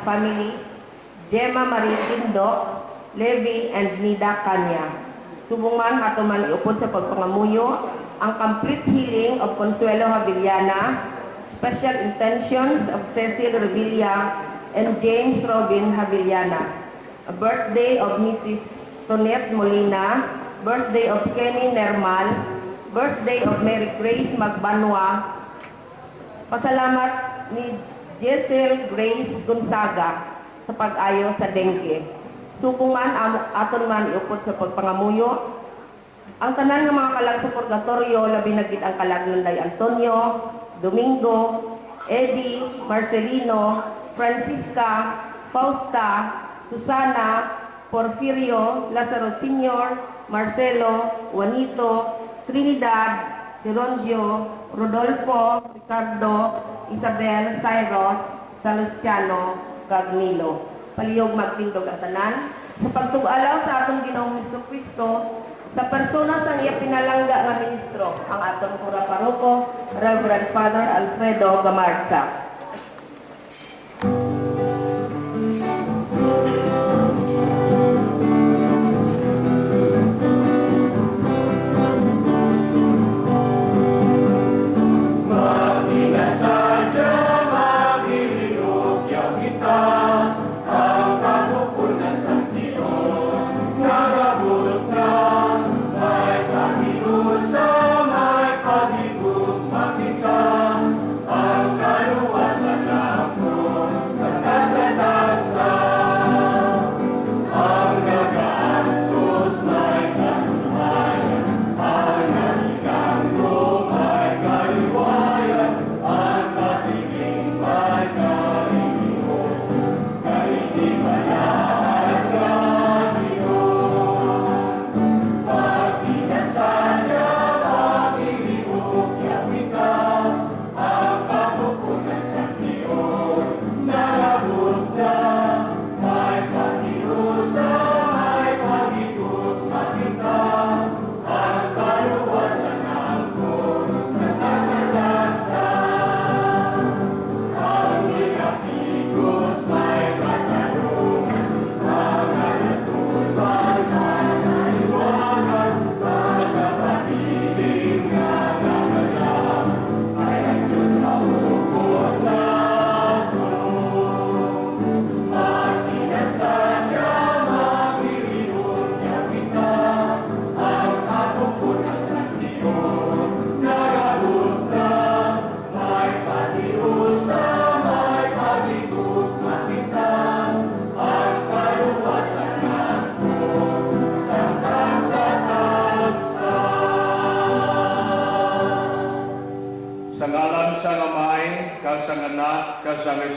family, Gemma Marie Tindo, Levi and Nida Kanya. Subong man ato man iupod sa pagpangamuyo ang complete healing of Consuelo Havillana, special intentions of Cecil Revilla and James Robin Havillana, a birthday of Mrs. Tonet Molina, birthday of Kenny Nermal, birthday of Mary Grace Magbanwa, pasalamat ni Jessel Grace Gonzaga sa pag-ayo sa dengue. Sukungan aton man iupod sa pagpangamuyo ang tanan ng mga kalag sa purgatorio, labi na gid ang kalag Lunday Antonio, Domingo, Eddie, Marcelino, Francisca, Fausta, Susana, Porfirio, Lazaro Sr., Marcelo, Juanito, Trinidad, Geroncio, Rodolfo, Ricardo, Isabel, Cyrus, Salustiano, Gagnilo. Palihog magtindog ang tanan sa pagsugalaw sa atong Ginoong Jesucristo sa persona sang iya pinalangga nga ministro, ang atong pura paroko, Reverend Father Alfredo Gamarza.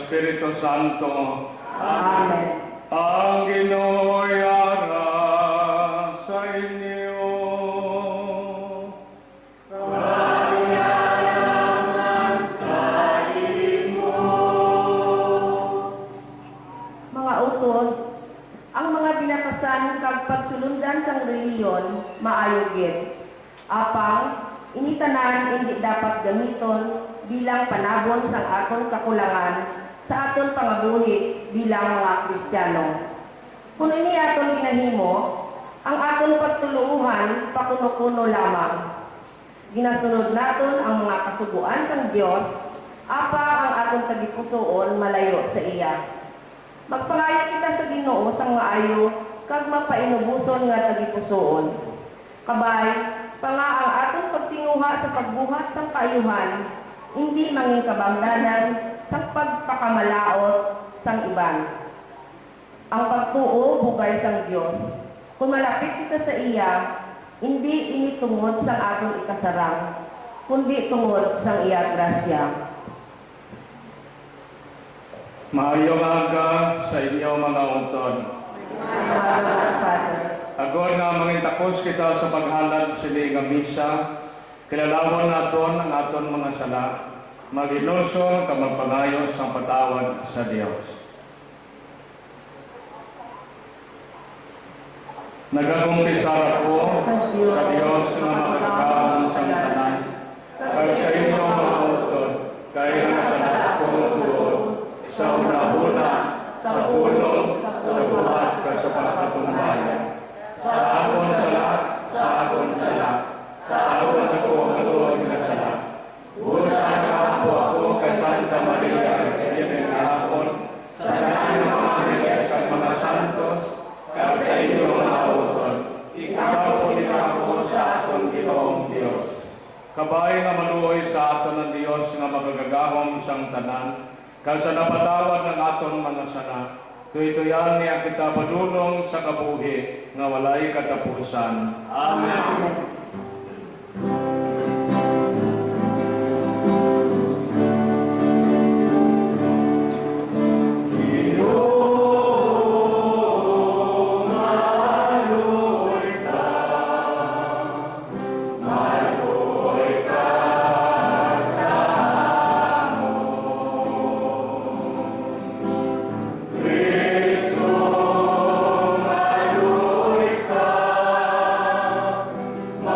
Espiritu Santo. Amen. Ang Ginoo'y ara sa inyo. Kayayaman sa imo. Mga utod, ang mga binakasan kag pagsulundan sang reliyon maayo gid. Apang initanan hindi dapat gamiton bilang panabon sang aton kakulangan sa aton pangabuhi bilang mga Kristiyano. Kung ini aton ginahimo, ang aton pagtuluhan pakuno-kuno lamang. Ginasunod naton ang mga kasuguan sang Dios, apa ang aton tagipusoon malayo sa iya. Magpangayo kita sa Ginoo sang maayo kag mapainubuson nga tagipusoon. Kabay, panga ang aton pagtinguha sa pagbuhat sang kaayuhan, hindi manging kabangdanan sa pagpakamalaot sang iban. Ang pagtuo bugay sang Dios. Kung malapit kita sa iya, hindi ini tungod sang atong ikasarang, kundi tungod sang iya grasya. Maayong aga sa inyo mga utod. Agod nga mangitapos kita sa paghalad sili nga misa, kilalawon naton ang aton mga sala, magilusong kamagpangayo sa patawad sa Dios. Nagakumpisar ako sa Dios na makakakaon sa tanan, kaya sa inyo mga utod, kaya nga sa lahat kong tuod, sa una-una, kag sa napatawad ng aton mga sala. Tuytoyan niya kita padulong sa kabuhi nga walay katapusan. Amen. Ma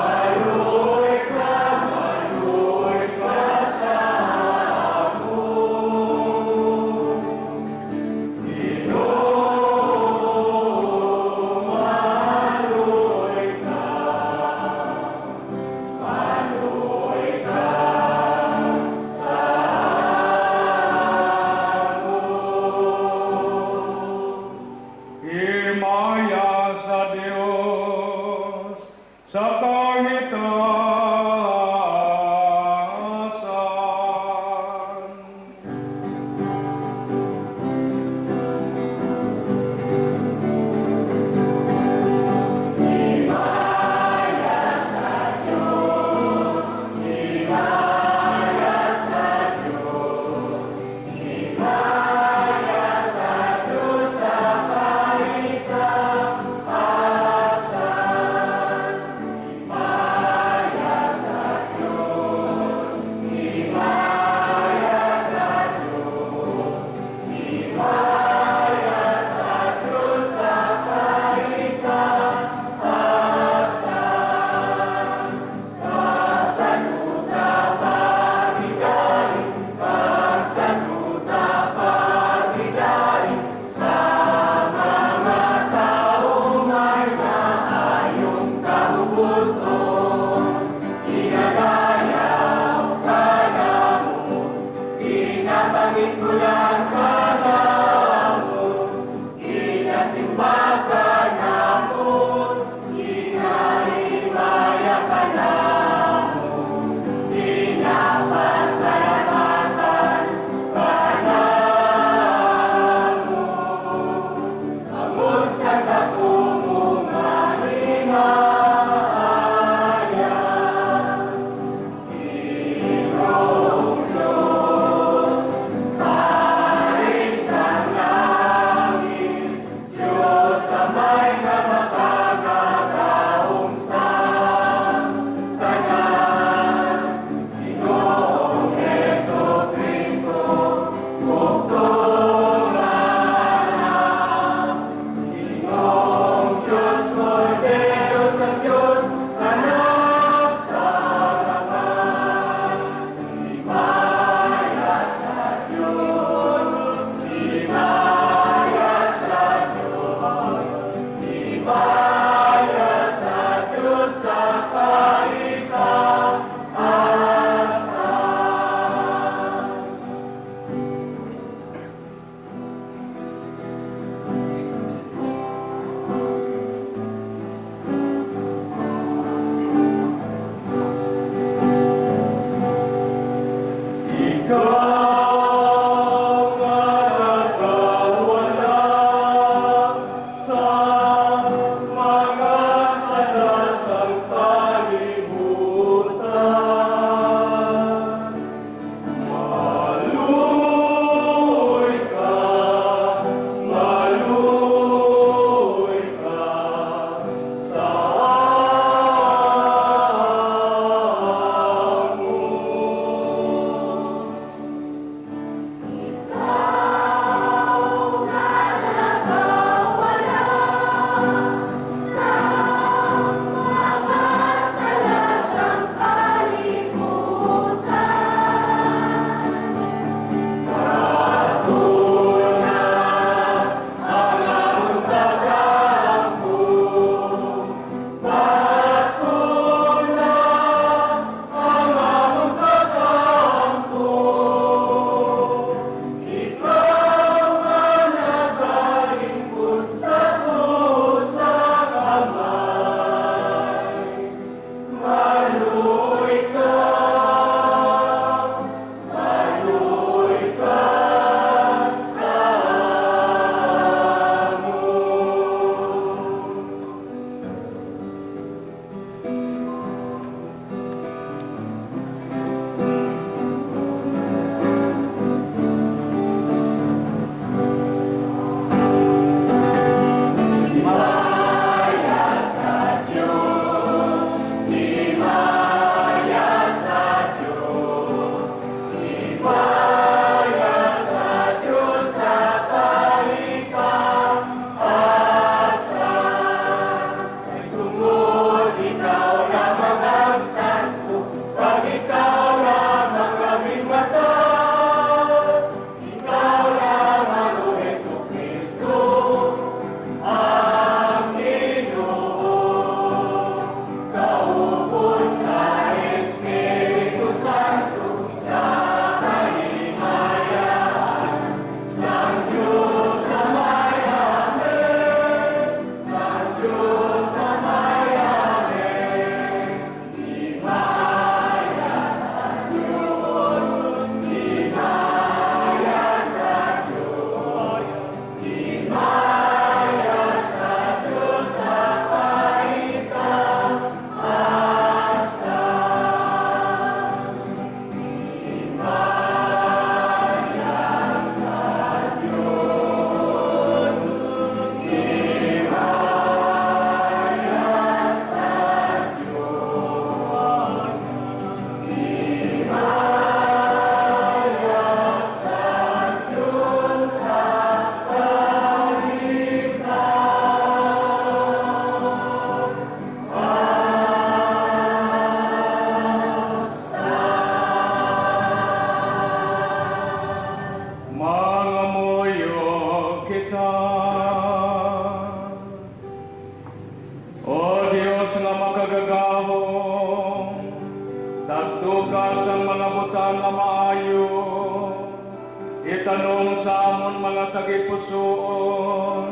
mga tagipusoon,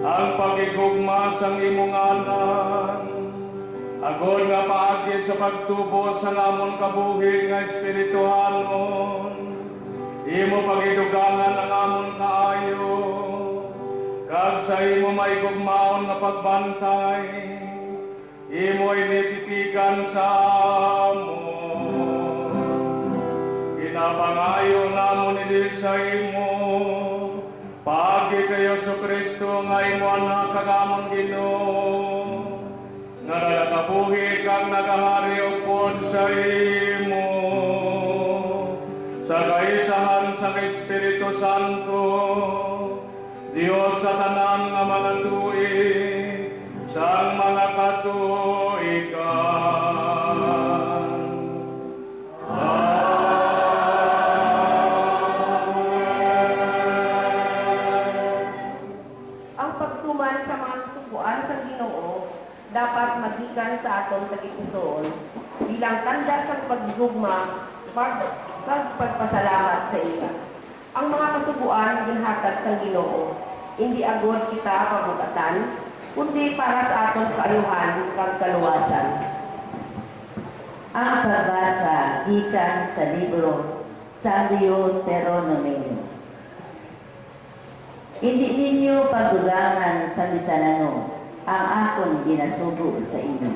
ang pagigugma sang imong anak. Agod nga paagi sa pagtubo sa namon kabuhi nga espiritualon, imo pagidugangan ang amon kaayo, kag sa imo maigugmaon nga pagbantay, imo inititigan sa amon. Ginapangayo namon ini sa imo, paagi kayo sa Kristo nga imo anak kag amon Ginoo, nga nagakabuhi kang nagahari upod sa imo, sa kaisahan sa Espiritu Santo, Dios sa tanan nga mga tuig, sa mga katuigan. Ang pagtuman sa mga kasubuan sa Ginoo dapat magikan sa aton tagipusoon bilang tanda sa pagdugma pagpasalamat sa iya. Ang mga kasubuan ginhatag sa Ginoo, hindi agod kita pabukatan, kundi para sa aton kaayuhan kag kaluwasan. Ang pagbasa gikan sa libro sa Deuteronomy. Hindi ninyo pagdugangan sa misanano ang akon ginasugo sa inyo.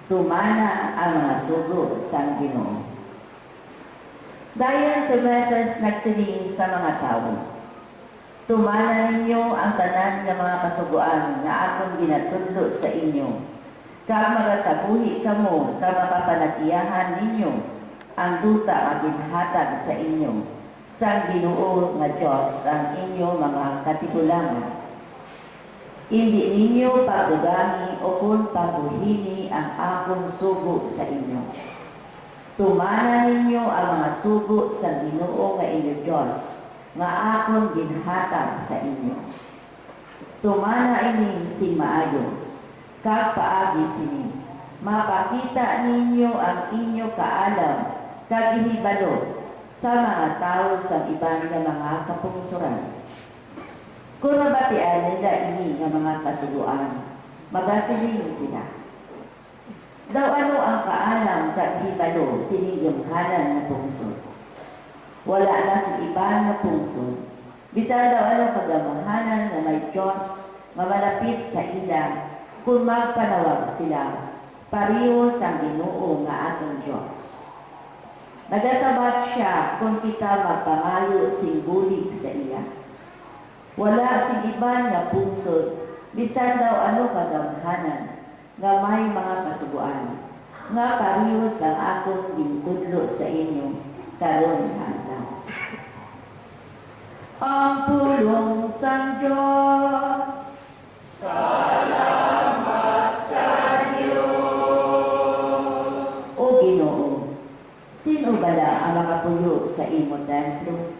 Tumana ang mga sugo sa Ginoo. Dayon sa mesas nagsiling sa mga tao, tumana ninyo ang tanan ng mga kasuguan na akong ginatudlo sa inyo, kag magatabuhi kamo ka mapapanatiyahan ninyo ang duta nga ginhatag sa inyo, sa Ginoo nga Dios ang inyo mga katigulangan. Hindi ninyo pagdugani o kung pabuhini ang akong sugo sa inyo. Tumana ninyo ang mga sugo sa Ginoo nga inyo Diyos, nga akong ginhatag sa inyo. Tumana ini si maayo, kag paagi sini, mapakita ninyo ang inyo kaalam, kag hinibalo sa mga tao sa ibang nga mga kapungsuran. Kung nabatian nila ini nga mga kasuguan, magasiling sila. Daw ano ang kaalam kag hibalo sining hanan na pungsod. Wala na si iba na pungsod. Bisan daw ano kagamahanan na may Diyos nga malapit sa ila kung magpanawag sila, pariho sa Ginoo nga atong Diyos. Nagasabat siya kung kita magpangayo sing bulig sa iya. Wala sing iban nga pungsod, bisan daw ano kagamahanan nga may mga kasuguan, nga pariho sa akong gintudlo sa inyo, karon hanggang. Ang pulong sang Diyos, salamat sa Diyos. O Ginoo, sino bala ang mga puyo sa imo templo?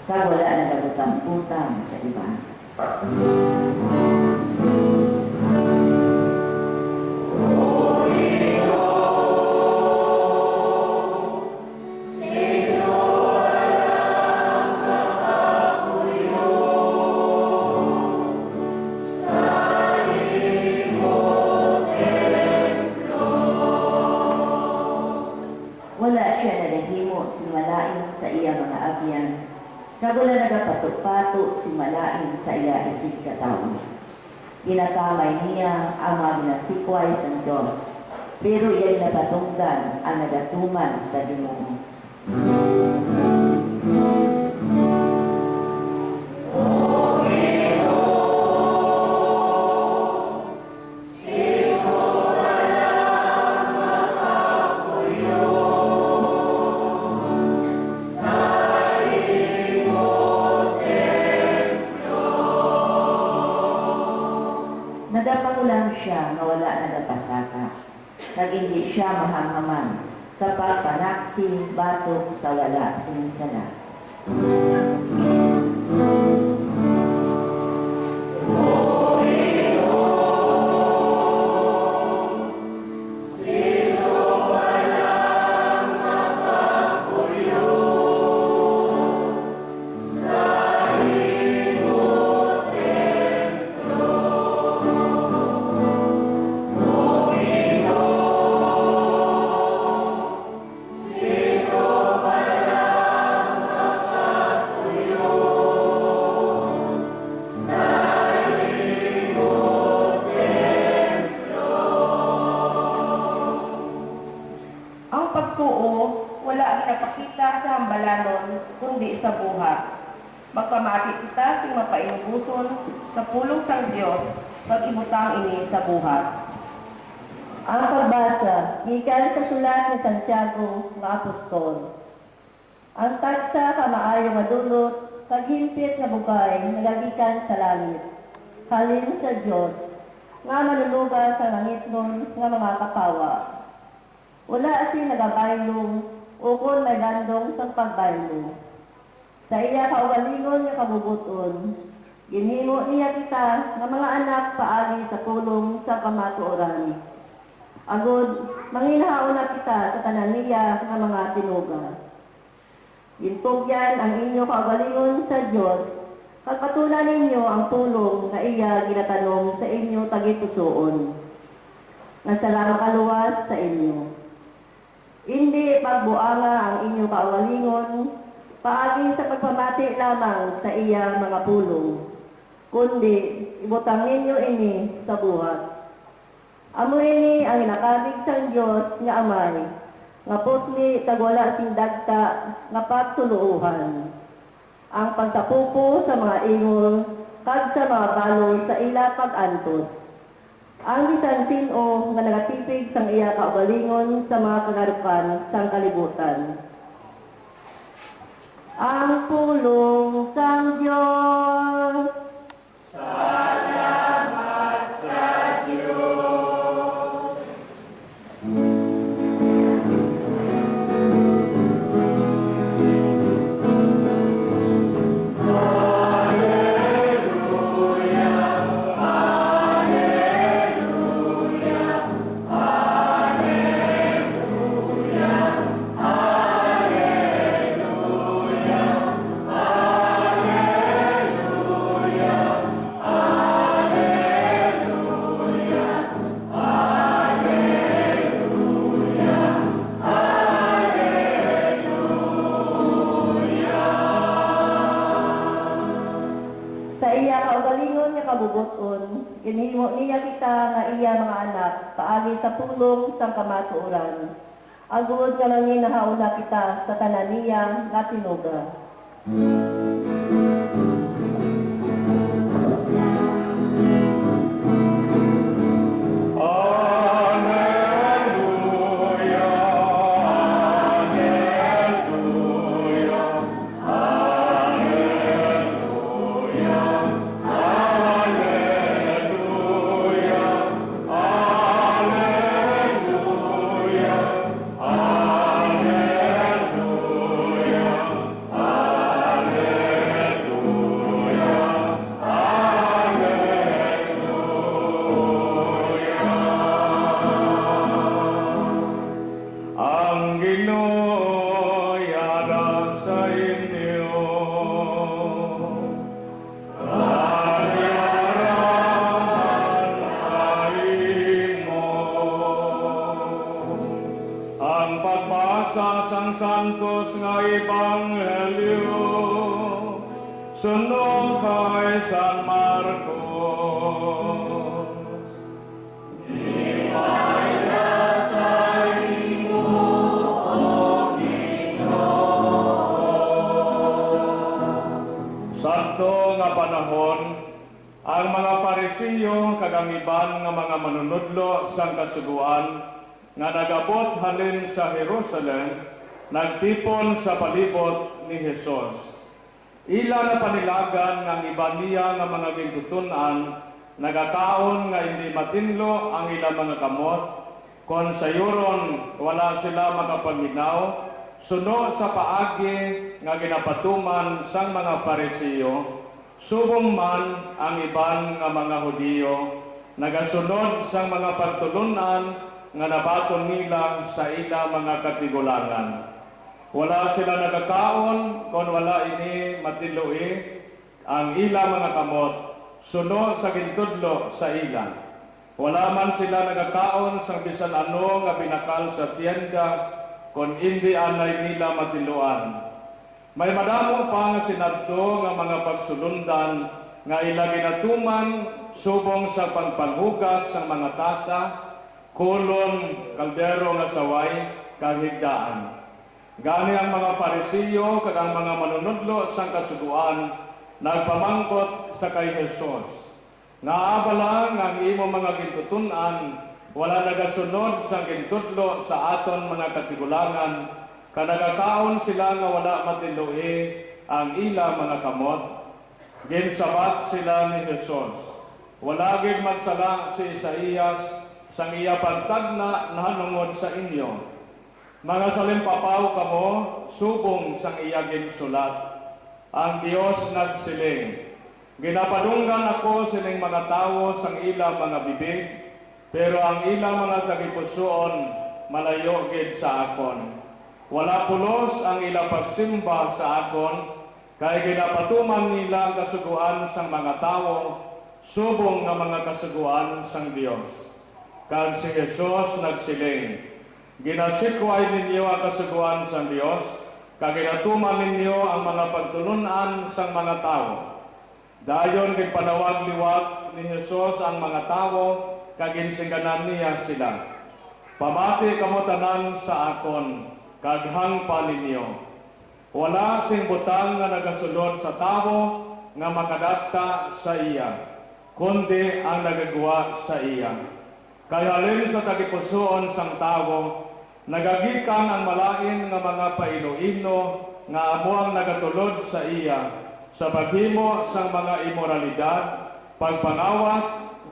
Kag wala nagagutang-utang sa iba. Wala siya nagahimo simalain sa iya mga agyan, kag wala nagapatok-patok simalain sa iya isig katawo. Ginakamay niya ang mga binasikway sa Diyos, pero iya'y napatungdan ang nagatuman sa Ginoo. Nadapangulang siya nga wala nadapasaka, nag hindi siya mahamhaman sa pagpanaksi batok sa wala sinisala. Ang pagtuo, wala ginapakita sa hambalanon, kundi sa buhat. Magpamati kita sing mapainubuson sa pulong sang Dios, pag-ibutang ini sa buhat. Ang pagbasa, gikan sa sulat ni Santiago nga apostol. Ang tagsa ka maayo nga dulot, kaghimpit nga bugay nagagikan sa langit. Halin sa Dios, nga manuluga sa langitnon nga mga kapawa. Wala si nagabaylong, ukon may landong sa pagbaylo. Sa iya kaugalingon nga kabubuton, ginhimo niya kita nga mga anak paagi sa pulong sa kamatuoran. Agod, manginahaon na kita sa tanan niya nga mga tinuga. Gintugyan ang inyo kaugalingon sa Dios, pagpatulan ninyo ang pulong nga iya ginatanom sa inyo tagipusoon. Nasalang kaluwas sa inyo. Hindi pagbuanga ang inyong kaugalingon, paagi sa pagpamati lamang sa iyang mga pulong, kundi ibutang ninyo ini sa buhat. Amo ini ang inakabig sang Dios nga Amay, nga putli tagwala sing dagta nga pagtuluuhan. Ang pagsapupo sa mga ingol kag sa mga balon sa ila pag-antos. Ang bisan sino nga nagatipig sang iya kaugalingon sa mga kagarukan sang kalibutan. Ang pulong sang Diyos. Salamat sa Diyos. Sa iya kaugalingon nga kabubuton, ginhimo niya kita nga iya mga anak, paagi sa pulong sang kamatuoran. Agud nga nanginahauna kita sa tanan niya nga tinuga. Alleluia, alleluia, alleluia, alleluia, alleluia, ang Ginoo yara sa inyo. Kaliyaran sa imo. Ang pagbasa sang santos nga ebanghelyo sunod kay San Marcos. iban nga mga manunudlo sang kasuguan nga nagabot halin sa Jerusalem, nagtipon sa palibot ni Jesus. Ila na panilagan ng iba niya nga mga gintutunan, nagakaon nga hindi matinlo ang ilang mga kamot, kon sayuron wala sila makapanginaw, suno sa paagi nga ginapatuman sang mga Parisiyo, subong man ang iban nga mga Hudiyo, nagasunod sang mga pagtulunan nga nabaton nila sa ila mga katigulangan. Wala sila nagakaon, kon wala ini matiloi ang ila mga kamot, suno sa gintudlo sa ila. Wala man sila nagakaon sang bisan ano nga binakal sa tienda, kon hindi anay nila matiluan. May madamo pa nga sinadto nga mga pagsulundan nga ila ginatuman subong sa pagpanghugas sa mga tasa, kulon, kaldero nga saway, kahigdaan. Gani ang mga Parisiyo kag ang mga manunudlo sang kasuguan nagpamangkot sa kay Jesus. Naabala nga ang imo mga gintutunan wala nagasunod sang gintudlo sa aton mga katigulangan, kanagakaon sila nga wala matiloi ang ila mga kamot. Ginsabat sila ni Jesus. Wala gid magsala si Isaías sang iya pagtagna nahanungod sa inyo. Mga salimpapaw kamo, subong sang iya ginsulat. Ang Dios nagsiling, ginapadunggan ako sining mga tawo sang ila mga bibig, pero ang ila mga tagipusoon malayo gid sa akon. Wala pulos ang ila pagsimba sa akon, kay ginapatuman nila ang kasuguan sang mga tawo, subong nga mga kasuguan sang Dios. Kag si Jesus nagsiling, ginasikway ninyo ang kasuguan sang Dios, kag ginatuman ninyo ang mga pagtulunan sang mga tawo. Dayon ginpanawag-liwag ni Jesus ang mga tawo, kag ginsiganan niya sila. Pamati kamo tanan sa akon, kag hangpa ninyo. Wala sing butang nga nagasulod sa tawo nga makadakta sa iya, kundi ang nagagawa sa iya. Kaya halin sa tagipusoon sang tawo, nagagikan ang malain nga mga pailo-ino nga amo ang nagatulod sa iya, sa paghimo sang mga imoralidad, pagpangawat,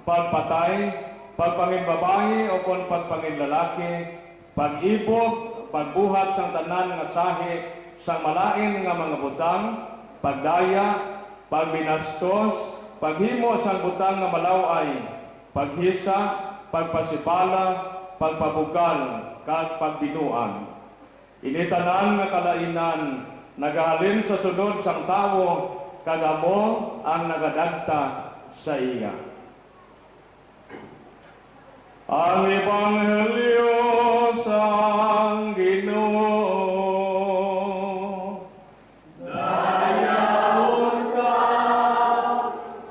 pagpatay, pagpangimbabahi o kon pagpanginlalaki, pag-ibog, pagbuhat sang tanan nga sahi sang malain nga mga butang, pagdaya, pagbinastos, paghimo sang butang nga malaway, paghisa, pagpasipala, pagpabugal, kag pagbinuan. Ini tanan nga kalainan nagahalin sa sunod sang tawo, kag amo ang nagadagta sa iya. Ang Ebanghelyo sang Ginoo. Dayaon ka,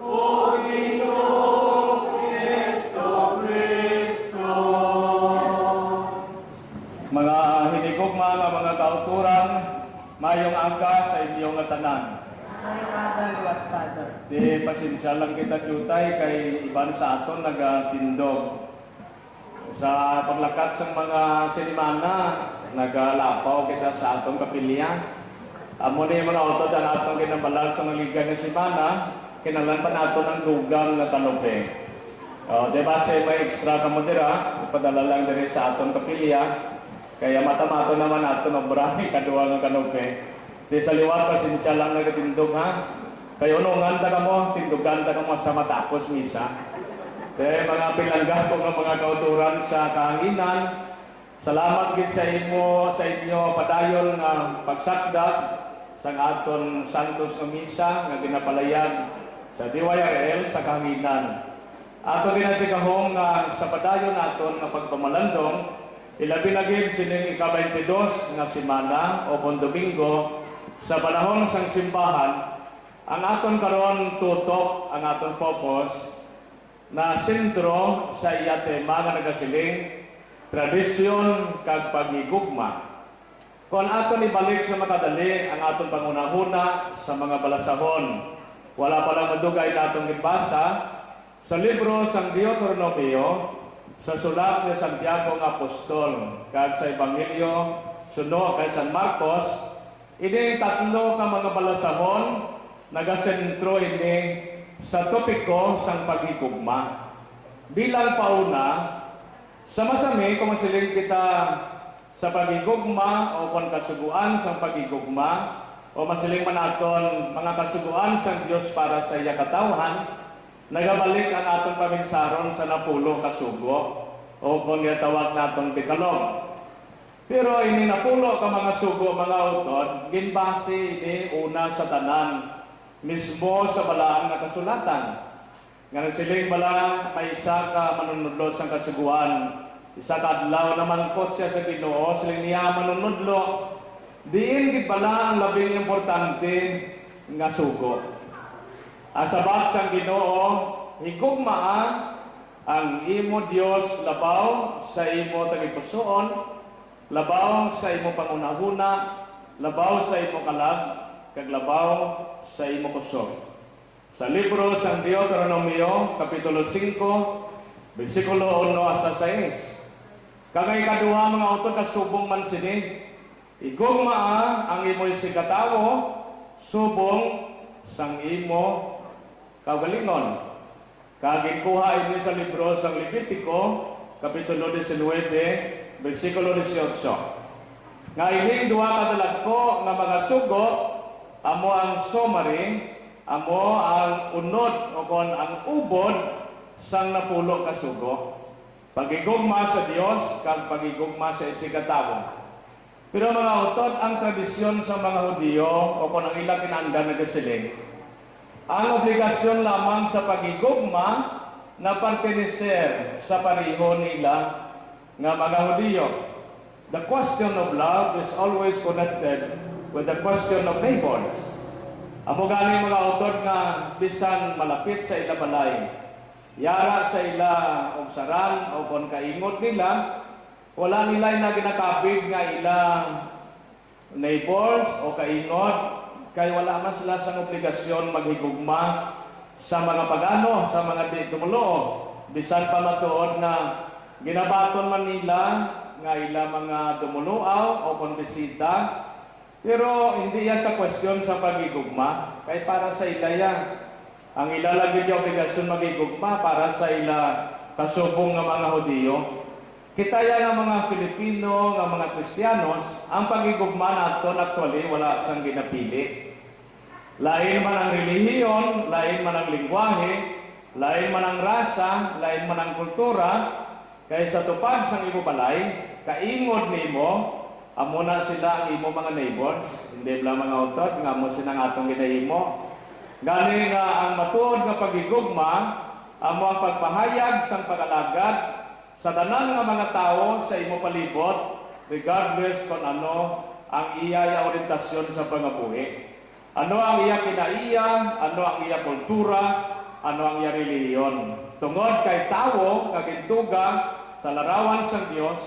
O Ginoong Jesucristo. Mga hinigugma nga mga kauturan, mayong aga sa inyong tanan. Mayong aga, Lord Father. Di pasensya lang kita jutay kay iban sa aton nagatindog. Sa paglakat sa mga sinimana, nagalapaw kita sa atong kapilya. Amo na yung mga auto dyan atong kinabalag sa maligan ng simana, kinalan pa nato ng lugang na talupe. Diba say may extra kamodera, ipadala lang din sa atong kapilya, kaya matamato naman nato ng brahe kaduwa ng kanupe. Di sa liwat pa sinsya lang nagatindog ha. Kaya unungan ta ka mo, tindugan ta ka mo sa matapos misa. Kaya mga pinanggapo ng mga kauturan sa kahanginan, salamat gid sa inyo padayon nga pagsakdak sa aton santos nga misa nga ginapalayag sa DYRL sa kahanginan. Ato ginasigahong nga sa padayon naton nga pagpamalandong, ilabi na gid sining ika-22 nga semana o Domingo sa panahon sang simbahan. Ang aton karon tutok, ang aton focus na sentro sa iya tema nga nagasiling tradisyon kag pagigugma. Kung aton ibalik sa makadali ang aton pangunahuna sa mga balasahon, wala pa lang madugay na atong gibasa Sa libro sang Deuteronomio, sa sulat ni Santiago nga apostol, kag sa Ebanghelyo suno kay San Marcos, ini tatlo ka mga balasahon nagasentro ini sa topiko sang pagigugma. Bilang pauna, sa masami kung masiling kita sa pagigugma o kung kasuguan sang pagigugma o masiling manaton mga kasuguan sang Dios para sa iya katawhan, nagabalik ang atong paminsaron sa napulo kasugo o kung tawag natong Dekalog. Pero ini napulo ka mga sugo, mga utod, ginbase ini una sa tanan mismo sa balaan nga kasulatan. Nga nagsiling bala may isa ka manunudlo sa kasuguan, isa ka adlaw na mangkot siya sa Ginoo, siling niya manunudlo, diin gid bala ang labing importante nga sugo. Asabat sang Ginoo, higugmaa ang imo Dios labaw sa imo tagipusoon, labaw sa imo pangunahuna, labaw sa imo kalag, kag labaw sa imo kusog. Sa libro sang Deuteronomio, Kapitulo 5, versikulo 1 hasta 6. Kagay kaduha mga utod kasubong man sini, igugmaa ang imo sigatawo, subong sang imo kagalingon. Kagikuha ini sa libro sang Levitico, Kapitulo 19, versikulo 18. Nga ining duha ka dalagko nga mga sugo, amo ang summary, amo ang unod o kon ang ubod sang napulo ka sugo. Pagigugma sa Dios kag pagigugma sa isigatawo. Pero mga utod, ang tradisyon sa mga Hudiyo o kon ang ilang kinahanglan nagasiling, ang obligasyon lamang sa pagigugma na pertenecer sa pareho nila nga mga Hudiyo. The question of love is always connected with the question of neighbors. Amo gani mga utod nga bisan malapit sa ila balay, yara sa ila obsaran o kon kaingot nila, wala nila na ginakabig nga ilang neighbors o kaingot, kay wala man sila sa obligasyon maghigugma sa mga pagano, sa mga di tumuloo. Bisan pa matuod na ginabaton man nila nga ila mga dumuluaw o kon bisita, pero hindi yan sa question sa pagigugma, kay para sa ila yan. Ang ilalagay yung obligasyon magigugma para sa ila kasubong ng mga Hudiyo. Kita yan ang mga Pilipino, ng mga Kristiyanos, ang pagigugma nato actually wala sang ginapili. Lain man ang relihiyon, lain man ang lingwahe, lain man ang rasa, lain man ang kultura, kay sa tupad sang imo balay, kaingod nimo, amo na sila ang imo mga neighbors, hindi lang mga utot, nga mo sinang atong ginahimo. Gani nga ang matuod nga pagigugma, amo ang pagpahayag sang pag-alagad sa tanan nga mga tao sa imo palibot, regardless kung ano ang iya orientasyon sa pangabuhi. Ano ang iya kinaiya, ano ang iya kultura, ano ang iya relihiyon. Tungod kay tao, kagintuga, sa larawan sa Dios,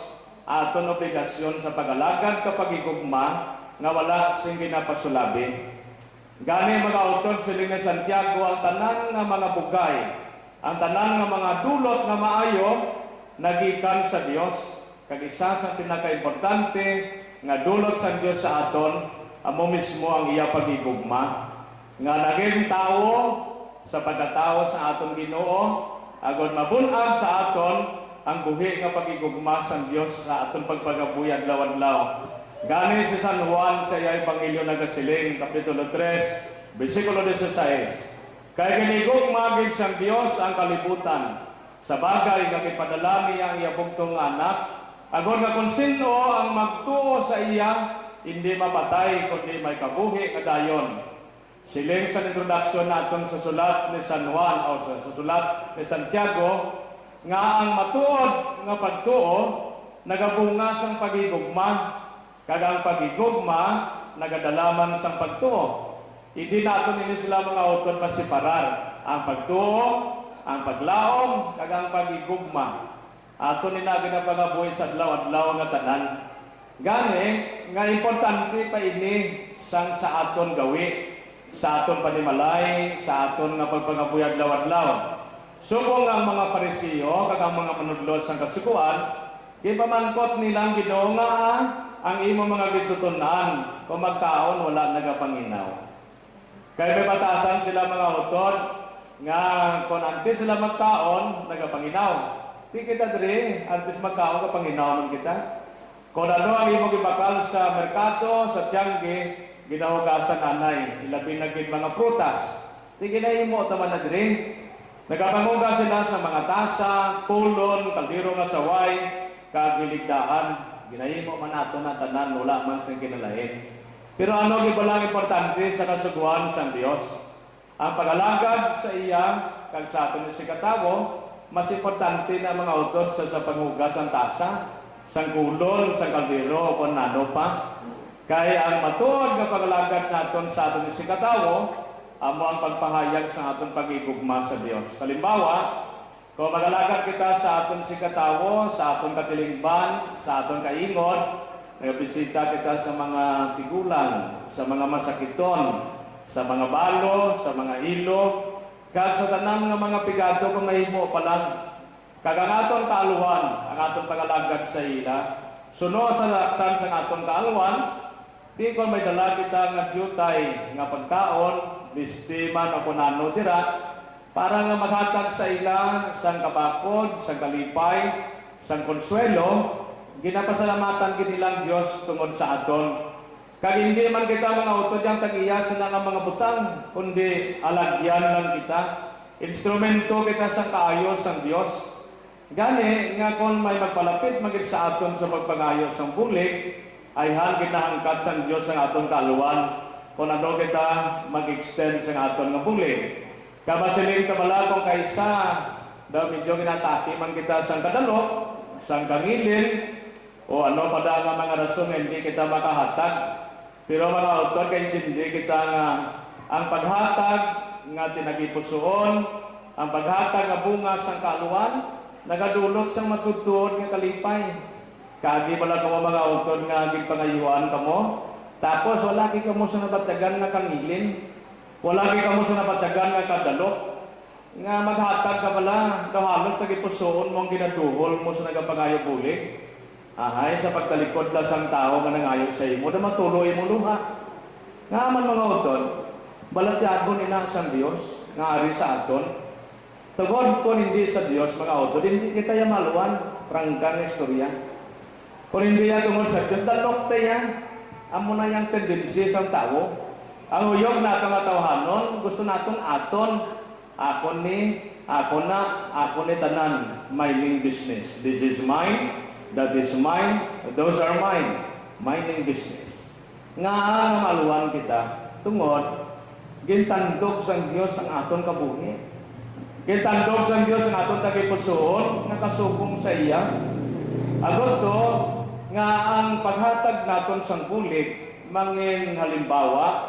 aton obligasyon sa pag-alagad kapag igugma nga wala sing ginapasulabi. Gani mga utod siling ni Santiago, ang tanan nga mga bugay, ang tanan nga mga dulot nga maayo nagikan sa Dios. Kag isa sa pinaka-importante nga dulot sa Dios sa aton, amo mismo ang iya pagigugma nga naging tao sa pagkatao sa aton Ginoo, agod mabun-ag sa aton ang buhi nga pagigugma sa Dios sa aton pagpagabuhi adlaw-adlaw. Gani si San Juan sa iya Ebanghelyo nagasiling, Kapitulo 3, versikulo 16. Kay ginigugma gid sang Dios ang kalibutan, sa bagay nga ipadala niya ang iya bugtong anak, agod nga kung sino ang magtuo sa iya, hindi mapatay kundi may kabuhi kadayon. Siling sa introduction naton sa sulat ni San Juan o sa sulat ni Santiago, nga ang matuod nga pagtuo nagabunga sang pagigugma, kag ang pagigugma nagadalaman sang pagtuo. Hindi naton ini sila mga utod masiparar ang pagtuo, ang paglaom, kag ang pagigugma. Ato ni na ginapangabuhi sa adlaw-adlaw nga tanan. Gani nga importante pa ini sang sa aton gawi, sa aton panimalay, sa aton nga pagpangabuhi adlaw-adlaw. Subong ang mga Parisiyo, kag ang mga manudlot sang kasukuan, di pamangkot nilang Ginoo nga ang imo mga gitutunan, kung magkaon wala nagapanginaw. Kaya may batasan sila mga utod, nga kung antes sila magkaon, nagapanginaw. Di kita diri, antes magkaon, kapanginaw man kita. Kung ano ang imo gibakal sa merkato, sa tiyangge, ginahugasan anay, ilabi na gid mga prutas. Di ginahimo taman na diri. Nagapanguga sila sa mga tasa, pulon, kaldero nga saway, kagiligdaan. Ginahimo man ato na tanan, wala man sa kinalain. Pero ano gibalang importante sa kasuguan sa Dios? Ang pag-alagad sa iya, kag sa aton si katawo, mas importante na mga utod sa pangugas ang tasa, sang kulon, sang kaldero, o nano pa. Kaya ang matuod nga pag-alagad naton sa aton si katawo, amo ang pagpahayag sa aton pag-igugma sa Dios. Halimbawa, kung mag-alagad kita sa aton si katawo, sa aton katilingban, sa aton kaingon, nagabisita kita sa mga tigulang, sa mga masakiton, sa mga balo, sa mga ilo, kag sa tanan nga mga pigado kung mahimo pa lang. Kag ang aton kaaluhan, ang aton pag-alagad sa ila, suno sa laksan sa aton kaaluhan, di kon may dala kita nga dyutay nga pagkaon, listiman o kunano dira, para nga maghatag sa ila sang kabakod, sang kalipay, sang konsuelo, ginapasalamatan kinilang Dios tungod sa aton. Kag hindi man kita mga utod yang tag-iya sila nga mga butang, kundi alagyan lang kita. Instrumento kita sa kaayos sang Dios. Gani nga kung may magpalapit magig sa aton sa pagpangayos sang bulig, ay hangin na hangkat sang Dios ang aton kaluwan. Kung ano kita mag-extend sa aton nga bulig. Kabasiling kabala kung kaysa daw medyo ginataki man kita sang kadalo, sang kangilin, o ano pa da nga mga rason hindi kita makahatag. Pero mga utod kay hindi kita nga ang paghatag nga tinagipusoon, ang paghatag nga bunga sang kaluwan, nagadulot sang matudtuod nga kalipay. Kagi pala kamo mga utod nga gipangayuan kamo. Tapos wala kay kamo sa nabatyagan nga kangilin, wala kay kamo sa nabatyagan nga kadalok, nga maghatag ka pala, daw halos sa gipusoon mong ginaduhol mo sa nagapangayo bulig. Ahay, sa pagtalikod lang sang tao nga nangayo sa imo, na matuloy mo luha. Nga man mga utod, balatyagon ina sang Dios, nga ari sa aton. Tugod kung hindi sa Dios, mga utod, hindi kita yamaluan, pranggang istorya. Kung hindi yan tungkol sa Diyos, dalok tayo. Amo na yung tendency sa tao. Ang uyog nato nga tawhanon, gusto naton aton. Ako ni tanan, mining business. This is mine, that is mine, those are mine. Mining business. Nga ang maluwan kita, tungod, gintandog sang Diyos ang aton kabuhi. Gintandog sang Diyos ang aton tagipusoon, nga kasubong sa iya. Agod to, nga ang paghatag naton sang bulig mangin halimbawa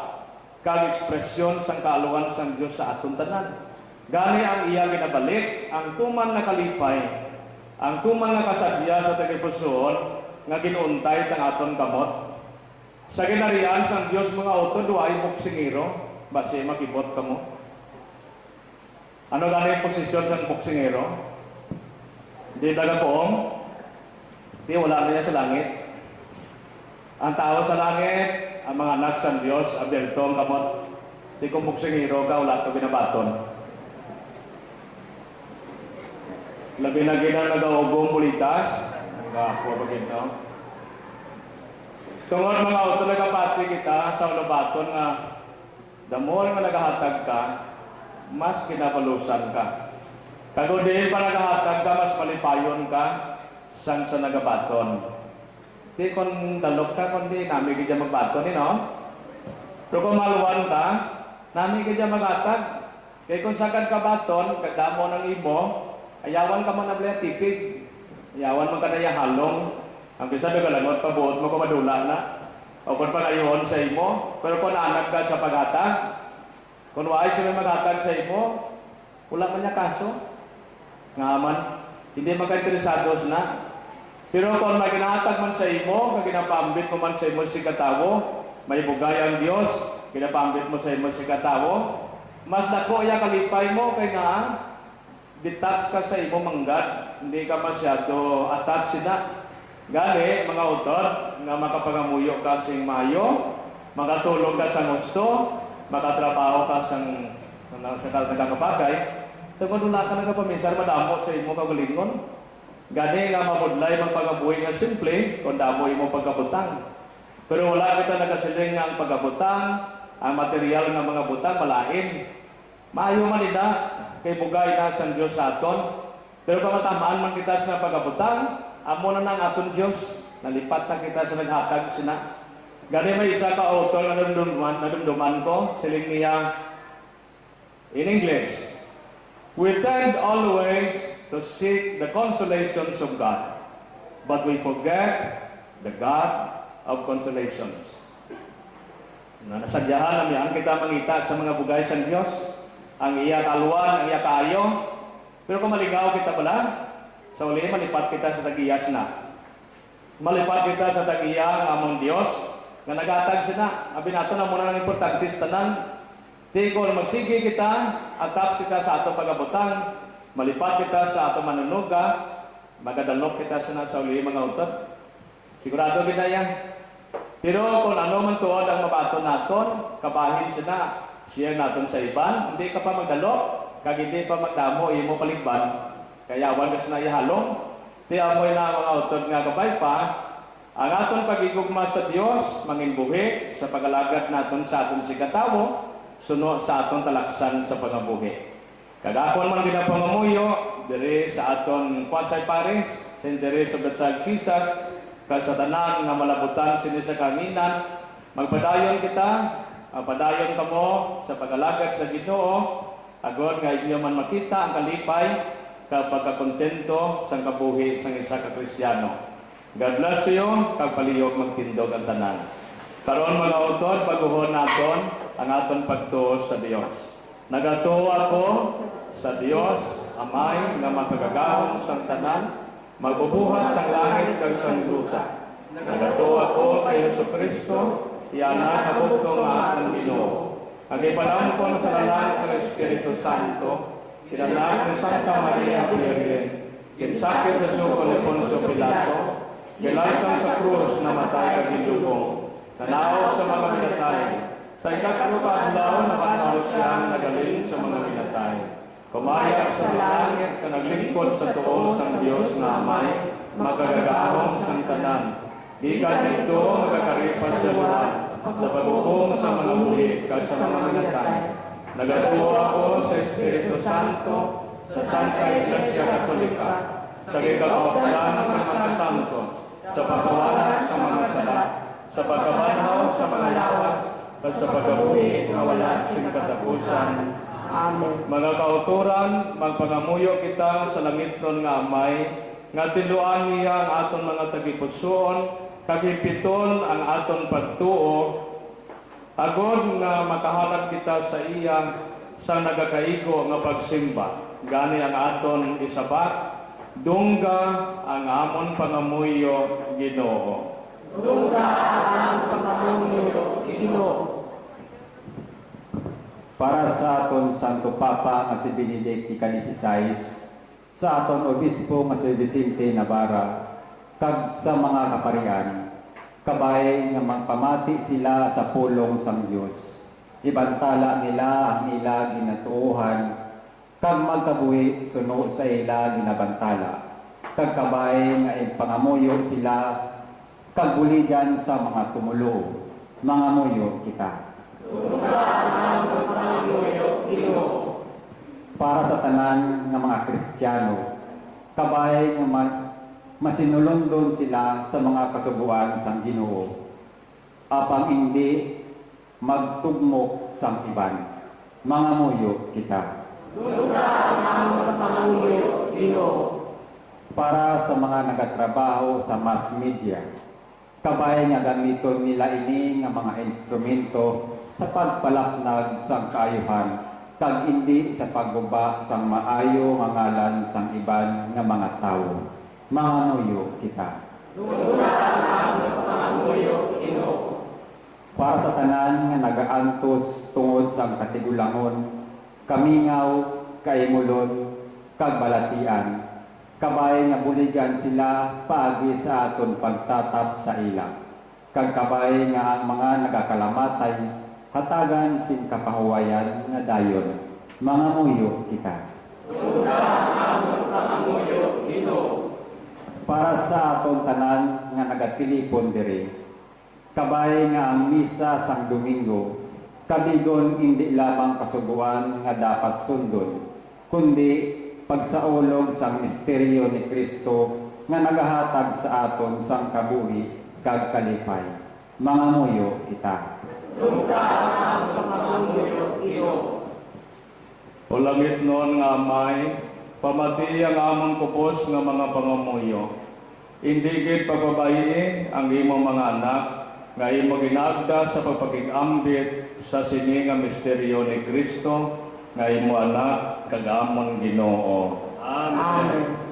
kag ekspresyon sang kaaluwan sang Dios sa aton tanan. Gani ang iya ginabalik ang tuman na kalipay, ang tuman na kasadya sa tagipusoon nga ginuuntay tang aton kamot. Sa ginarian sang Dios mga utod way boksingero, base makibot kamo. Ano gani ang posisyon sang boksingero? Di daga poong. Di wala na niya sa langit. Ang tao sa langit, ang mga anak sa Diyos, abierto ang kamot. Di kung buksingiro ka, wala ito binabaton. Labi na ginang nag-aubong pulitas, ang gapo bagito. Tungod mga auto nagapati kita sa ulabaton nga damol nga nagahatag ka, mas kinapalusan ka. Kagundin pa nagahatag ka, mas malipayon ka, sang sa nagabaton. Di kon dalok ka, kundi nami ka dyan magbaton, no? Pero kung maluwan ka, nami ka dyan magatag. Kaya kung sakad ka baton, kadamo ng imo, ayawan ka man na blaya tipig. Ayawan mo ka na halong. Ang bisa na kalagot, pabuot mo kung madula na. O kung pagayon sa imo, pero kung naanak ka sa paghatag, kung waay sila maghatag sa imo, wala man niya kaso. Nga man, hindi magka-interesados na. Pero kung may ginahatag man sa imo, kung ginapambit mo man sa imo si katawo, may bugay ang Diyos, ginapambit mo sa imo si katawo, mas dako iya kalipay mo kay nga detach ka sa imo manggad, hindi ka masyado attached sina. Gani, mga utod, nga makapangamuyo ka sing mayo, makatulog ka sa gusto, makatrabaho ka sa nagkakabagay, tungkol wala ka nagkapaminsan, madamo sa imo kagalingon. Gani nga mabudlay mang pagabuhi nga simple, kung damo imo pagkabutang. Pero wala kita nagasiling nga ang pagkabutang, ang material nga mga butang, malain. Maayo man ina, kay bugay na sa Diyos sa aton. Pero kung matamaan man kita sa pagkabutang, amo na ng aton Diyos, nalipat na kita sa naghatag sina. Gani may isa ka author na nadumduman ko, siling niya in English, we tend always to seek the consolations of God, but we forget the God of consolations. Nasadyahan namin ang kita mangita sa mga bugay sa Diyos, ang iya kalwan, ang iya kaayo. Pero kung maligaw kita pala, sa uli, malipat kita sa tagiyas na. Malipat kita sa tagiya ng among Diyos, nga nagatag sina. Abi nato na muna ng importante sa tanan. Di kung magsige kita, attach kita sa ato pagabutang, malipat kita sa ato manunuga, magadalok kita sa uli mga utot. Sigurado ginaya. Pero kung ano man tuod ang mabato naton, kabahin sina, share naton sa iban, hindi ka pa magdalok, kag hindi pa magdamo, imo paligban, kaya wala na ihalong. Di amoy na mga utod nga gabay pa, ang aton pagigugma sa Dios manginbuhi sa pagalagad naton sa aton sikatawo, sunod sa aton talaksan sa pangabuhi. Kagakon man ginapangamuyo diri sa aton Pasay Paris, diri sa Batsag Jesus, sa tanan nga malabutan sini sa kaminan, magpadayon kita, padayon kamo sa pagalagad sa Ginoo, agod nga inyo man makita ang kalipay kapag kakontento sa kabuhi sang isa ka Kristiyano. God bless you, kag palihog magtindog ang tanan. Karon mga utod, paguhon naton ang aton pagtuo sa Dios. Nagatuo ako sa Dios, Amay nga makagagahom sang tanan, magbubuhat sang langit kag sang luta. Nagatuo ako kay Jesucristo, iyana kabukto nga akong Ginoo. Agipanampon sa lalang sa Espiritu Santo, kinalang ni Santa Maria Virgen, kinsakit sa suko ni Poncio Pilato, gilaysang sa krus na matay kag gilubong, nanaog sa mga minatay, sa ikatlo ka adlaw na matao siya nagaling sa mga minatay. Kumayag sa langit ka naglingkod sa tuo sang Dios nga Amay, magagagahom sang tanan. Di ka dito magkakaripas sa luwan, sa paghukom sa mga buhi kag sa mga minatay. Nagatuo ako sa Espiritu Santo, sa Santa Iglesia Katolika, sa gigakapagpalan ng mga santo, sa pagkawalas sa mga sala, sa pagkabanhaw sa mga lawas, at sa pagkabuhi na wala sing katapusan. Amen. Mga kauturan, magpangamuyo kita sa langitnon nga Amay, nga tiluan niya ang aton mga tagiputsoon, kagipiton ang aton pagtuo, agod nga makahanap kita sa iyang sa nagakaigo nga pagsimba. Gani ang aton isabat, dungga ang amon pangamuyo Ginoo. Dungga ang pangamuyo Ginoo. Para sa aton Santo Papa nga si Benedict XVI, sa aton Obispo nga si Vicente Navarra, kag sa mga kaparian, kabay nga magpamati sila sa pulong sang Dios. Ibantala nila ang ila ginatuuhan, kag magkabuhi sunod sa ila ginabantala. Kag kabay nga ipangamuyo sila, kag buligan sa mga tumulo. Mga muyo kita. Para sa tanan nga mga Kristiyano, kabay nga masinulundon sila sa mga kasubuan sang Ginoo, apang hindi magtugmok sang iban. Mga muyo kita. Para sa mga nagatrabaho sa mass media, kabay nga gamiton nila ini nga mga instrumento sa pagpalaknag sang kaayuhan, kag hindi sa pagguba sang maayo nga ngalan sang iban nga mga tawo. Mga muyo kita. Para sa tanan nga nagaantos tungod sang katigulangon, kamingaw, kaimulon, kag balatian, kabay nga buligan sila paagi sa aton pagtatap sa ila. Kag kabay nga ang mga nagakalamatay, hatagan sin kapahuwayan nga dayon, mga muyo kita. Para sa aton tanan nga nagatilipon diri, kabay nga ang misa sang Domingo, kabigon hindi lamang kasubuan nga dapat sundon, kundi pagsaulog sang misteryo ni Kristo nga nagahatag sa aton sang kabuhi kag kalipay. Mga muyo kita. O langit noon nga Amay, pamati ang among kupos nga mga pangamuyo. Indigid pagbabayi ang imong mga anak, nga imo ginagda sa pagpakigambit sa sini nga misteryo ni Kristo, nga imo anak kag among Ginoo. Amen.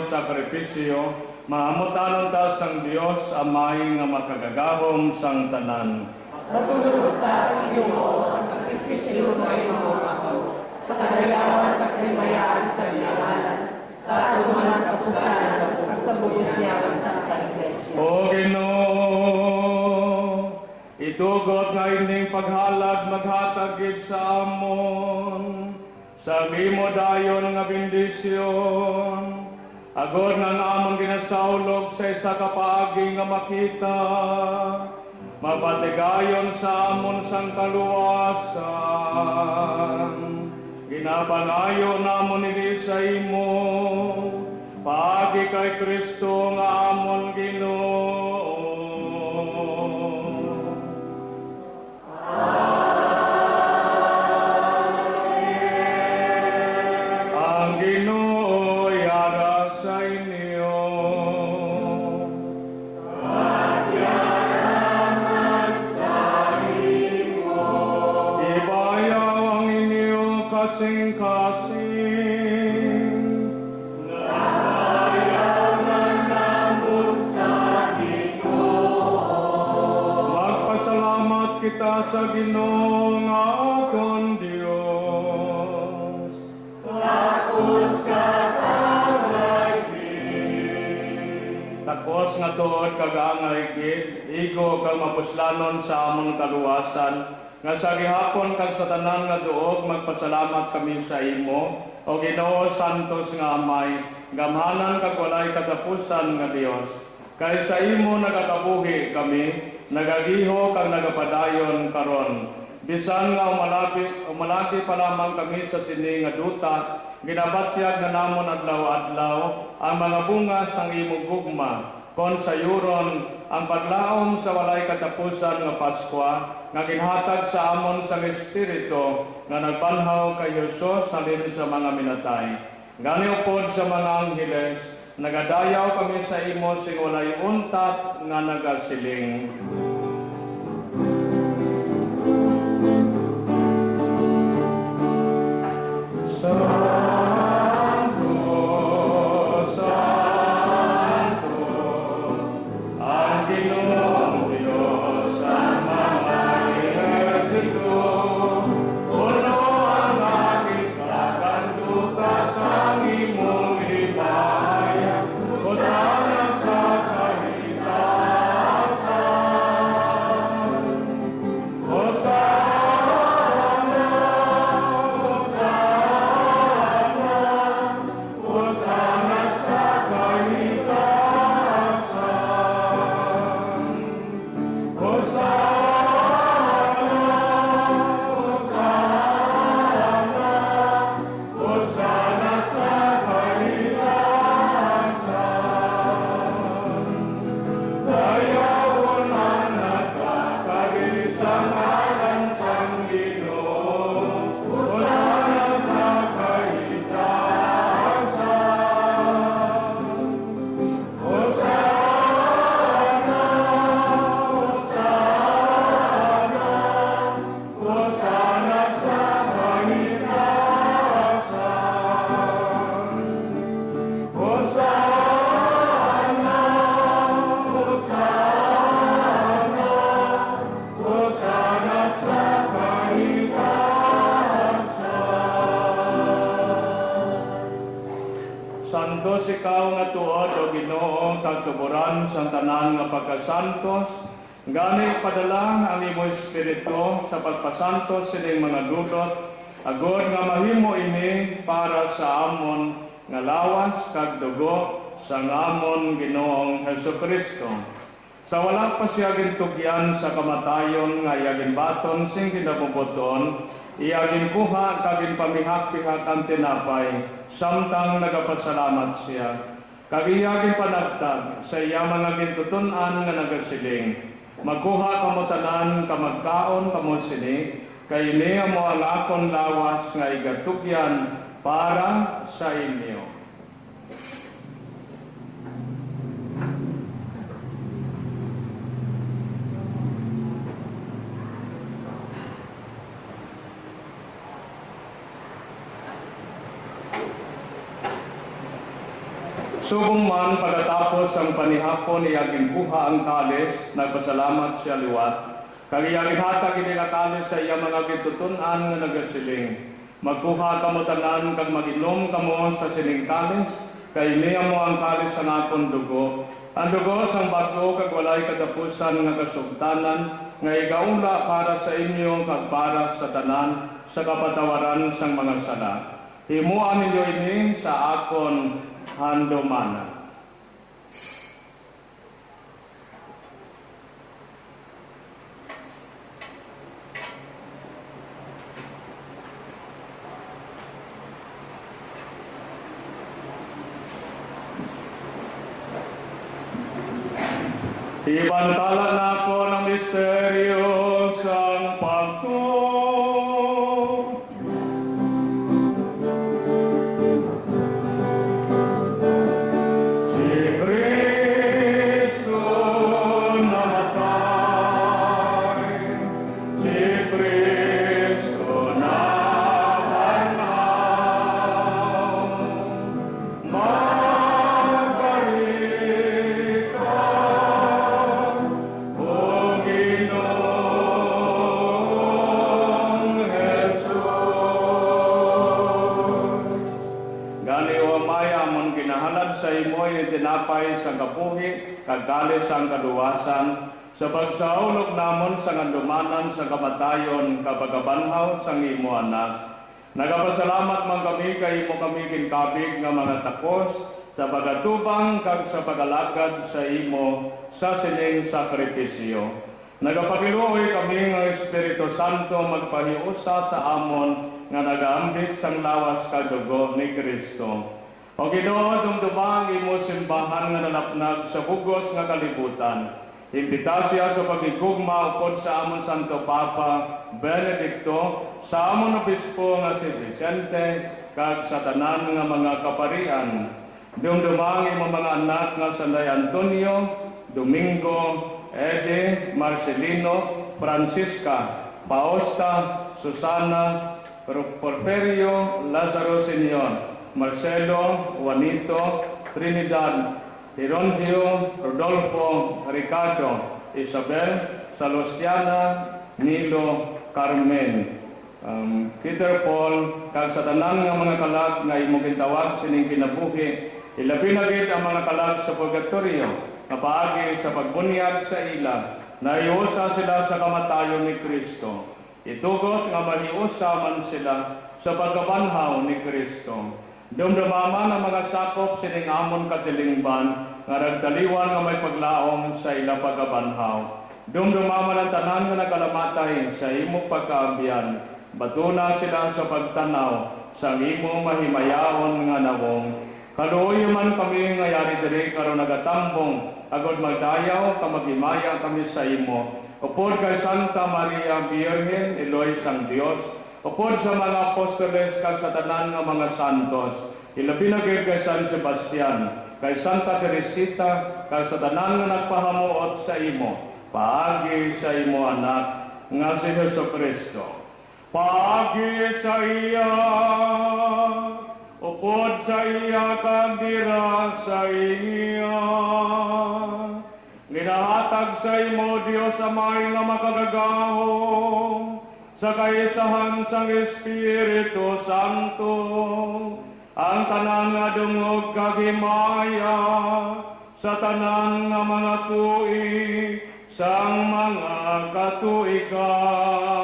sakripisyo, maamutanon ta sang Dios Amay nga makagagahom sang tanan. Matulog ka sa Ginoo ang sakripisyo sa imong ako, sa kadayawan at kalimayaan sa ngalan, sa atong mga kapustanan at sa bugos niya ang Santa Iglesia. O Ginoo, itugot nga ining paghalad maghatag gid sa amon, sa imo dayon nga bendisyon, agod nga naamang ginasaulog sa isa ka paagi nga makita, mapatigayon sa amon sang kaluwasan. Ginapanayo namon ini sa imo, pagi kay Kristo nga amon Ginoo. Ang Ginoo yara sa inyo. Ibayaw ang inyong kasing-kasing. Magpasalamat kita sa Ginoo nga aton Dios. Takos nga tuod kag angay gid, igo kag mapuslanon sa amon kaluwasan, nga sa gihapon kag sa tanan nga duog magpasalamat kami sa imo, o Ginoo santos nga Amay, gamhanan kag walay katapusan nga Dios. Kay sa imo nagakabuhi kami, nagagiho kag nagapadayon karon. Bisan nga umalagi pa lamang kami sa sini nga duta, ginabatyag na namon adlaw-adlaw ang mga bunga sang imong gugma, kon sayuron ang paglaom sa walay katapusan nga Paskwa, nga ginhatag sa amon sang Espiritu nga nagbanhaw kay Hesus salin sa mga minatay. Gani upod sa mga angheles, nagadayaw kami sa imo sing walay untat nga nagasiling. Santos ikaw nga tuod o Ginoo kag tuburan sa tanan nga pagkasantos, gani padala ang imo Espiritu sa pagpasantos sining mga dudot, agod nga mahimo ini para sa amon nga lawas kag dugo sa amon Ginoong Hesukristo. Sa wala pa siya gintugyan sa kamatayon nga iyagin baton sing kinabubuton, iyagin kuha kag pamihak-pihak ang tinapay, samtang nagapasalamat siya. Kagiyagin panagtag sa iya mga gintutunan nga nagasiling. Magkuha kamo tanan kamagkaon kamo sini, kay niya mo ang akon lawas nga igatugyan para sa inyo. Subong man pagkatapos ang panihapon iyagin kuha ang kalis, nagpasalamat siya liwat. Kag iyagin hatag ini nga kalis sa iya mga gitutunan nga nagasiling. Magkuha kamo tanan kag maginom kamo sa sining kalis, kay niya mo ang kalis sa nakon dugo. Ang dugo sang bago kag walay katapusan nga kasugtanan, nga igaula para sa inyo kag para sa tanan sa kapatawaran sang mga sala. Himuan ninyo ini sa akon handomana. Ibantala na ko ng misteryo sang pagtuo. Si Kristo namatay, si Kristo nabanaw, magpalit ka, O Ginoong Jesus. Gani o amay amon ginahalad sa imoy tinapay sa kapuhi, kagalit sa kaluwasan, sa pagsaulog namon sa kandumanan sa kamatayon kapagabanhaw sa imo anak. Nagapasalamat man kami kay imo kami kinkabig nga mga takos sa pagatubang kag sa pagalagad sa imo sa sining sakripisyo. Nagapakiluoy kami nga Espiritu Santo magpahiusa sa amon nga nagaambit sang lawas ka dugo ni Kristo. O Ginoo, dumdumang imo simbahan nga nalapnag sa bugos nga kalibutan. Imbitasya sa pagigugma upod sa amon Santo Papa Benedicto, sa amon obispo nga si Vicente, kag sa tanan nga mga kaparian. Dumdumang imo mga anak nga Sanday Antonio, Domingo, Ede, Marcelino, Francisca, Pausta, Susana, Porferio, Lazaro Senior, Marcelo, Juanito, Trinidad, Hirondio, Rodolfo, Ricardo, Isabel, Salustiana, Nilo, Carmen, Peter Paul, kag sa tanan nga mga kalag nga imo gitawag sining kinabuhi, ilabi na gid ang mga kalag sa purgatorio, nga paagi sa pagbunyag sa ila, na iusa sila sa kamatayon ni Kristo. Itugot nga mahiusa man sila sa pagkabanhaw ni Kristo. Dumdumaman ang mga sakop sining amon katilingban, nga nagdaliwan nga may paglaom sa ila pagkabanhaw. Dumdumaman ang tanan nga nagalamatay sa imo pagkaambiyan. Batuna sila sa pagtanaw sa imo mahimayaon nga nawong. Kaluoy man kami nga yari diri karon nagatambong, agod magdayaw ka maghimaya kami sa imo. Upod kay Santa Maria Virgen, Eloy sang Dios, upod sa mga apostoles kag sa tanan nga mga santos, ilabi na gid kay San Sebastian, kay Santa Teresita, kag sa tanan nga nagpahamuot sa imo, paagi sa imo anak nga si Jesucristo. Paagi sa iya, upod sa iya kag dira sa iya. Ginahatag sa imo Dios Amay nga makagagahom sa kaisahan sang Espiritu Santo, ang tanan nga dungog kag himaya sa tanan nga mga tuig sang mga katuigan.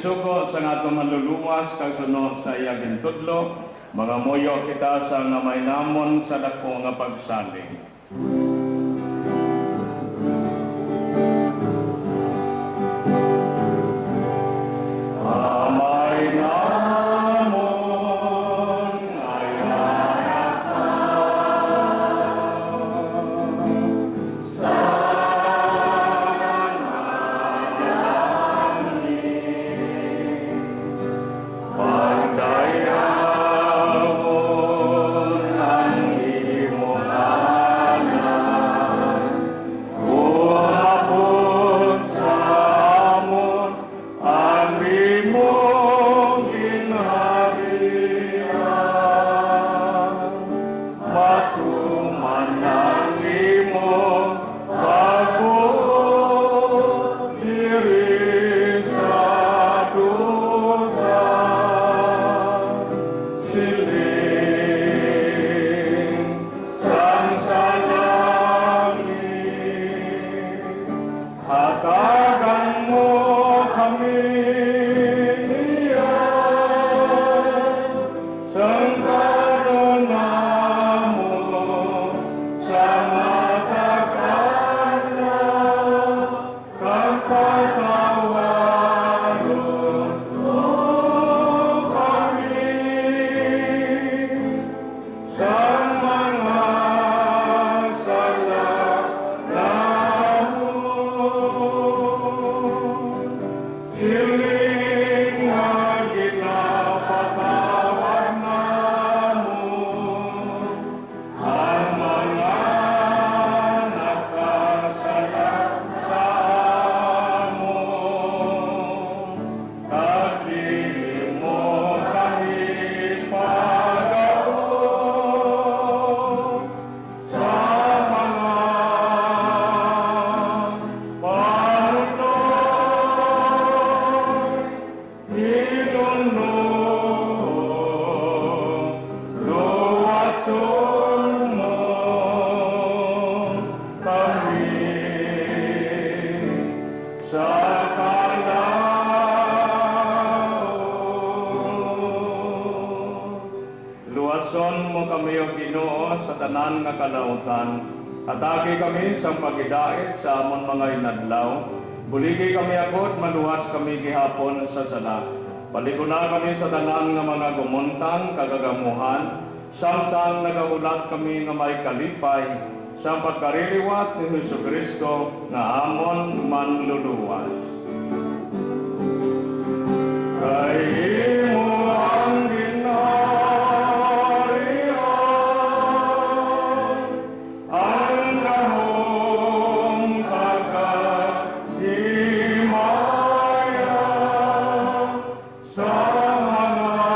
Suko sa nga itong manluluwas kag sunod sa iya gintudlo, mga muyo kita sa nga may namon sa dako nga pagsaling. Amay namon, ayayak ka, sa pagdayawon ang imo tanan nga kalautan. Atake kami sa pagidait sa amon mga inadlaw. Buligi kami akot, maluwas kami gihapon sa sala. Palikuna kami sa tanan nga mga gumuntang kagagamuhan, samtang nagaulat kami nga may kalipay sa pagkariliwat ni Jesucristo nga amon manluluwas. Kay imo ang ginarian, ang gahom kagahimaya sa mga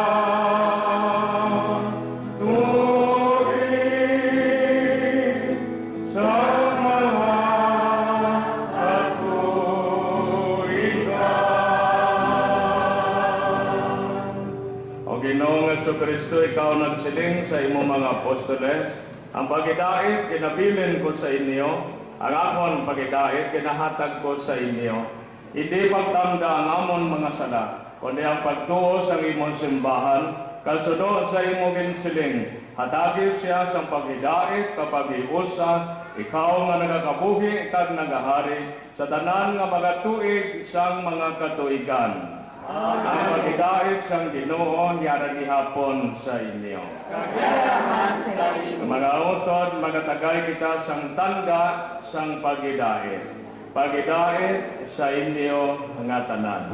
tuig, sa mga katuigan. O Ginoong Jesucristo, ikaw nagsiling sa imong mga apostoles, ang pagidait kinabilin ko sa inyo, ang akon pagidait kinahatag ko sa inyo. Hindi pagtangda ang amon mga sala, kundi ang pagtuo sa imong simbahan, kalsunod sa imong ginsiling, hatagin siya sa pagidait kapag iusa, ikaw nga nagakabuhi kag nagahari, sa tanan nga mga tuig sang mga katuigan. Ang pagidait sang Ginoo yara gihapon sa inyo. Mga utod, magatagay kita sang tanda sang pagidait. Pagidait sa inyo nga tanan.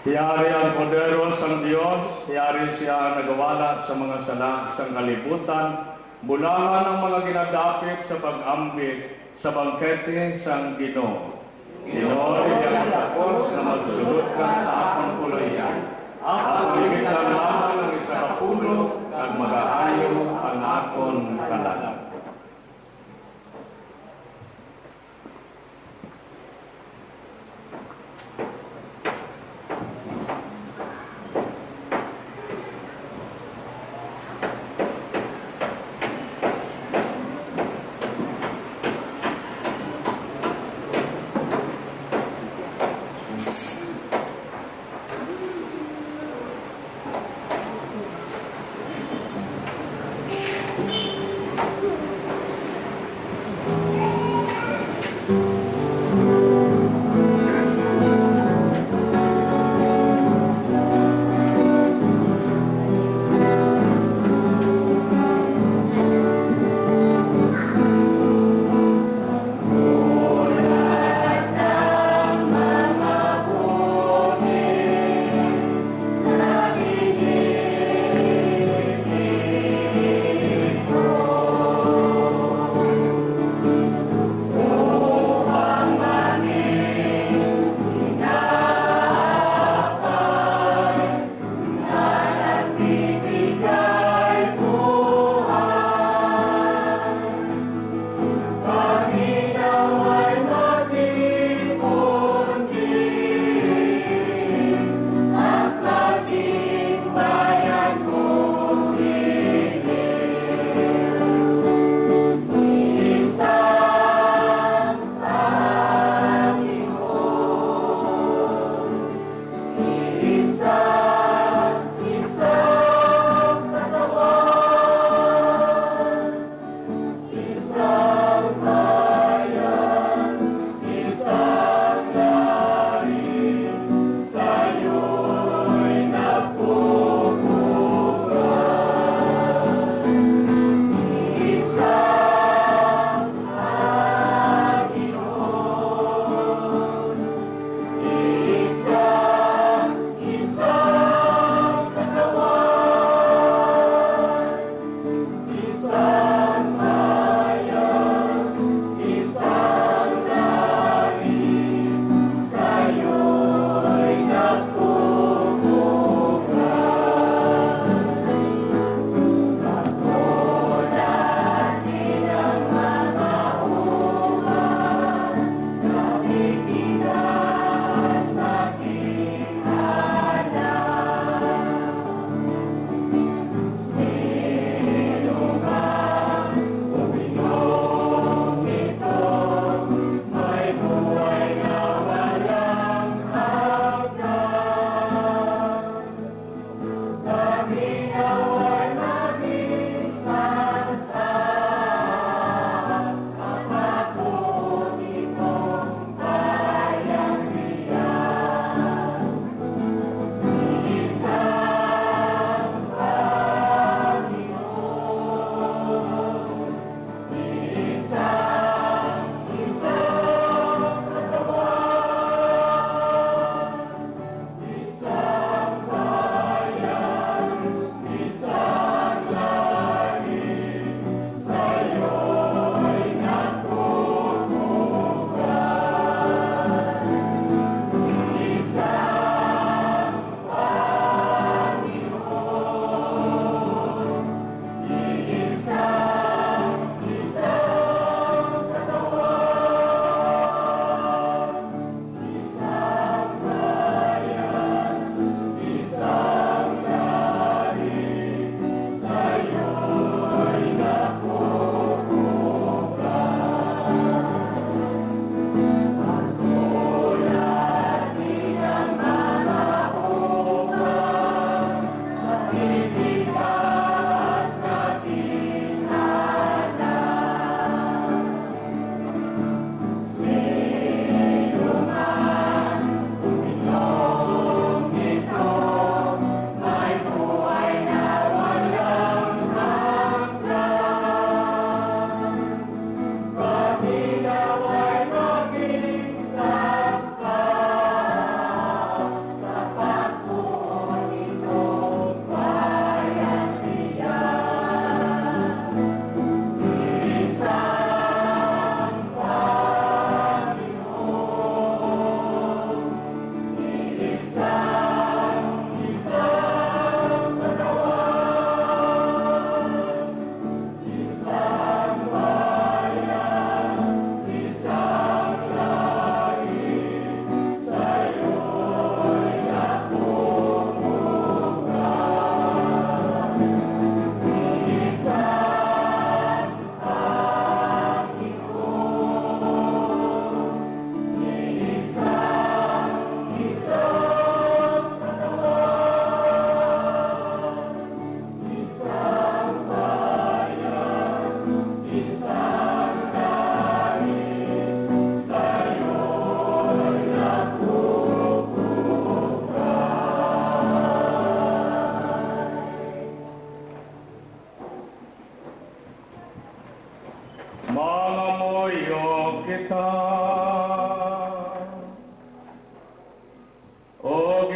Yari ang podero sang Diyos, yari siya nagawala sa mga sala sang kalibutan, bulangan ang mga ginadapit sa pag-ambit sa bangkete sang Ginoo. Ginoo, iyang tapos na magsulot ka sa akong puloyan. Ang ligitan lamang ng isa kapulo at mag-aayo ang akong kalalang.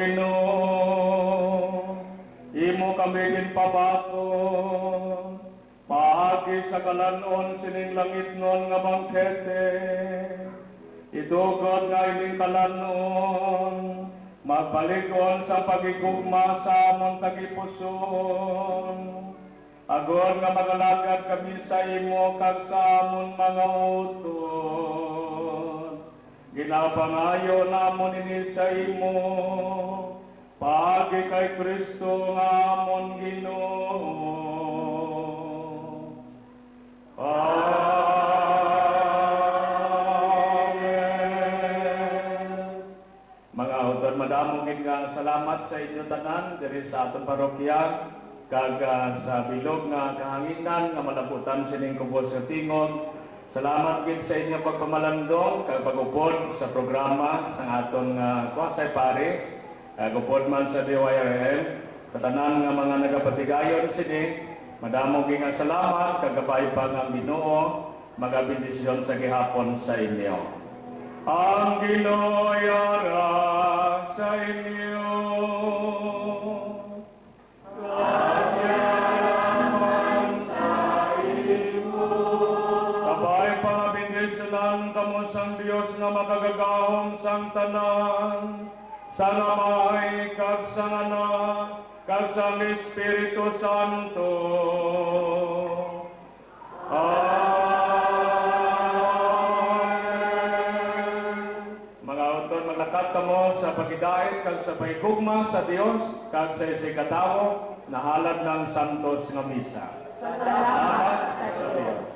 Ginoo, imo kami ginpabaton, paagi sa kalanon sining langit non nga bangkete, itugod nga ining kalanon, magpalikon sa pagigugma sa among tagipuson, agor nga magalagad kami sa imo kag sa amon mga utod. Ginapangayo namon ini sa imo, paagi kay Kristo nga amon Ginoo. Amen. Mga utod, madamong gid nga salamat sa inyo tanan diri sa aton parokya kag sa bilog nga kahanginan nga malaputan sining kubos sa tingog. Salamat gid sa inyo pagpamalandong kag pagupod sa programa sa aton Kwasay Paris, upod man sa DYRL, sa tanan nga mga nagapatigayon sini. Madamo gid nga salamat kag gabay pa nga Ginoo magabendisyon sa gihapon sa inyo. Ang Ginoo yara sa inyo. Kamo sang Dios nga makagagahom sang tanan, sa Amay kag sang Anak kag sang Espiritu Santo. Amen. Mga utod, maglakat kamo sa pagidait kag sa paigugma sa Dios kag sa isikatawo na halad ng santos nga misa. Salamat sa Dios.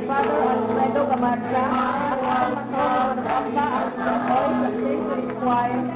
Father Alfredo Gamarra, ang mga choir